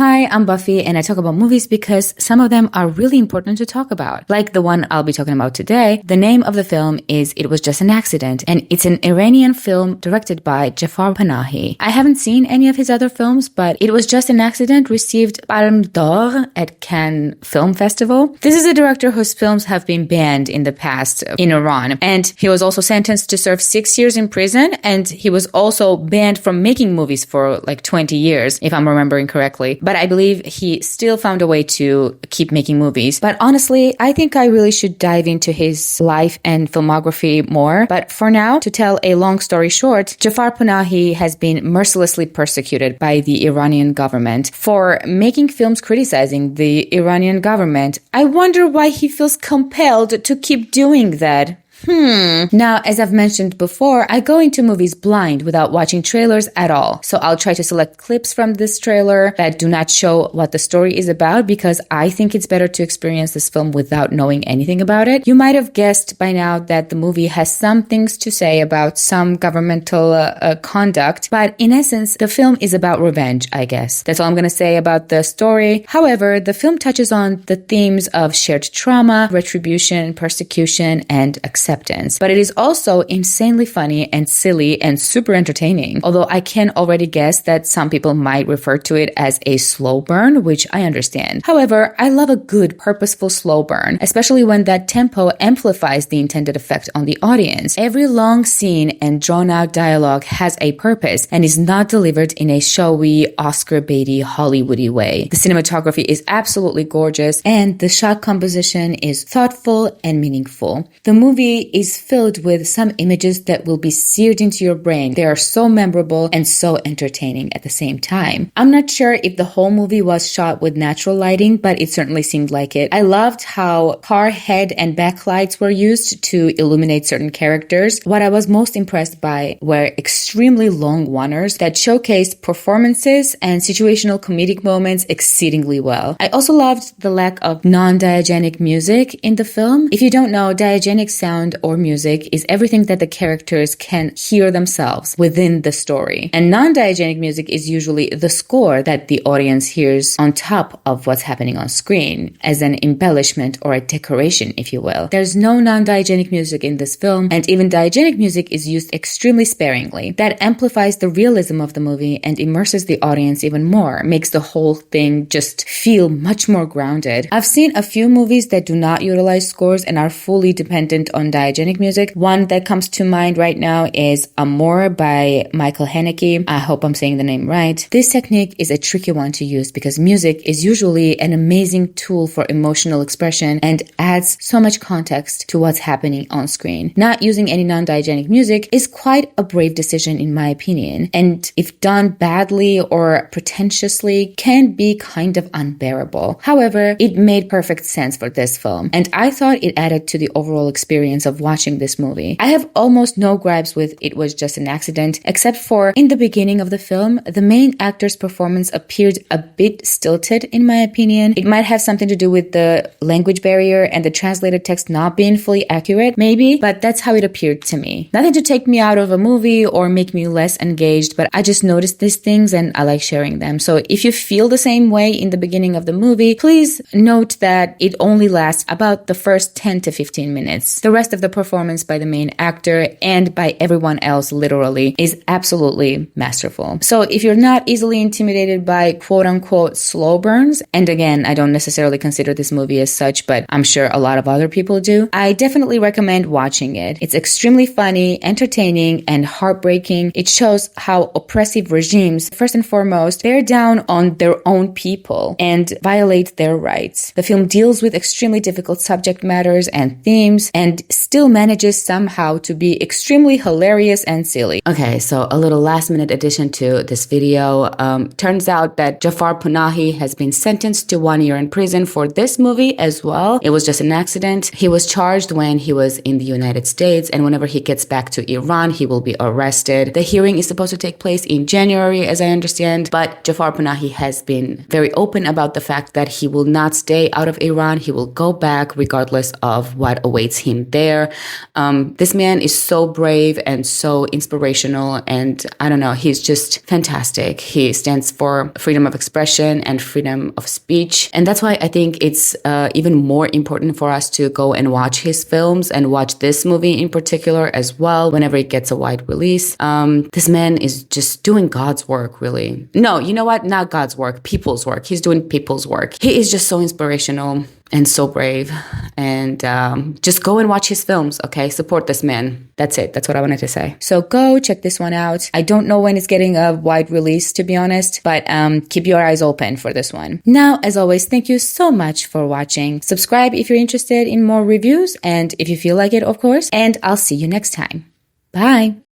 Hi, I'm Buffy, and I talk about movies because some of them are really important to talk about. Like the one I'll be talking about today. The name of the film is It Was Just an Accident, and it's an Iranian film directed by Jafar Panahi. I haven't seen any of his other films, but It Was Just an Accident received Palme d'Or at Cannes Film Festival. This is a director whose films have been banned in the past in Iran, and he was also sentenced to serve 6 years in prison, and he was also banned from making movies for like 20 years, if I'm remembering correctly. But I believe he still found a way to keep making movies. But honestly, I think I really should dive into his life and filmography more. But for now, to tell a long story short, Jafar Panahi has been mercilessly persecuted by the Iranian government for making films criticizing the Iranian government. I wonder why he feels compelled to keep doing that. Now, as I've mentioned before, I go into movies blind without watching trailers at all. So I'll try to select clips from this trailer that do not show what the story is about because I think it's better to experience this film without knowing anything about it. You might have guessed by now that the movie has some things to say about some governmental conduct, but in essence, the film is about revenge, I guess. That's all I'm going to say about the story. However, the film touches on the themes of shared trauma, retribution, persecution, and acceptance. But it is also insanely funny and silly and super entertaining. Although I can already guess that some people might refer to it as a slow burn, which I understand. However, I love a good, purposeful slow burn, especially when that tempo amplifies the intended effect on the audience. Every long scene and drawn-out dialogue has a purpose and is not delivered in a showy, Oscar-baity, Hollywoody way. The cinematography is absolutely gorgeous, and the shot composition is thoughtful and meaningful. The movie is filled with some images that will be seared into your brain. They are so memorable and so entertaining at the same time. I'm not sure if the whole movie was shot with natural lighting, but it certainly seemed like it. I loved how car head and backlights were used to illuminate certain characters. What I was most impressed by were extremely long one-ers that showcased performances and situational comedic moments exceedingly well. I also loved the lack of non-diegetic music in the film. If you don't know, diegetic sound or music is everything that the characters can hear themselves within the story. And non-diegetic music is usually the score that the audience hears on top of what's happening on screen, as an embellishment or a decoration, if you will. There's no non-diegetic music in this film, and even diegetic music is used extremely sparingly. That amplifies the realism of the movie and immerses the audience even more, makes the whole thing just feel much more grounded. I've seen a few movies that do not utilize scores and are fully dependent on diegetic music. One that comes to mind right now is Amor by Michael Haneke. I hope I'm saying the name right. This technique is a tricky one to use because music is usually an amazing tool for emotional expression and adds so much context to what's happening on screen. Not using any non-diegetic music is quite a brave decision in my opinion, and if done badly or pretentiously can be kind of unbearable. However, it made perfect sense for this film, and I thought it added to the overall experience of watching this movie. I have almost no gripes with It Was Just an Accident, except for in the beginning of the film, the main actor's performance appeared a bit stilted in my opinion. It might have something to do with the language barrier and the translated text not being fully accurate, maybe, but that's how it appeared to me. Nothing to take me out of a movie or make me less engaged, but I just noticed these things and I like sharing them. So if you feel the same way in the beginning of the movie, please note that it only lasts about the first 10 to 15 minutes. The rest of the performance by the main actor and by everyone else literally is absolutely masterful. So if you're not easily intimidated by quote-unquote slow burns, and again, I don't necessarily consider this movie as such, but I'm sure a lot of other people do, I definitely recommend watching it. It's extremely funny, entertaining, and heartbreaking. It shows how oppressive regimes, first and foremost, bear down on their own people and violate their rights. The film deals with extremely difficult subject matters and themes and still manages somehow to be extremely hilarious and silly. Okay, so a little last-minute addition to this video. Turns out that Jafar Panahi has been sentenced to 1 year in prison for this movie as well. It was just an accident. He was charged when he was in the United States, and whenever he gets back to Iran, he will be arrested. The hearing is supposed to take place in January, as I understand, but Jafar Panahi has been very open about the fact that he will not stay out of Iran. He will go back regardless of what awaits him there. there. This man is so brave and so inspirational, and I don't know, he's just fantastic. He stands for freedom of expression and freedom of speech, and that's why I think it's even more important for us to go and watch his films and watch this movie in particular as well whenever it gets a wide release. This man is just doing God's work, really. No, you know what? Not God's work, people's work. He's doing people's work. He is just so inspirational and so brave. And just go and watch his films, okay? Support this man. That's it. That's what I wanted to say. So go check this one out. I don't know when it's getting a wide release, to be honest, but keep your eyes open for this one. Now, as always, thank you so much for watching. Subscribe if you're interested in more reviews and if you feel like it, of course. And I'll see you next time. Bye.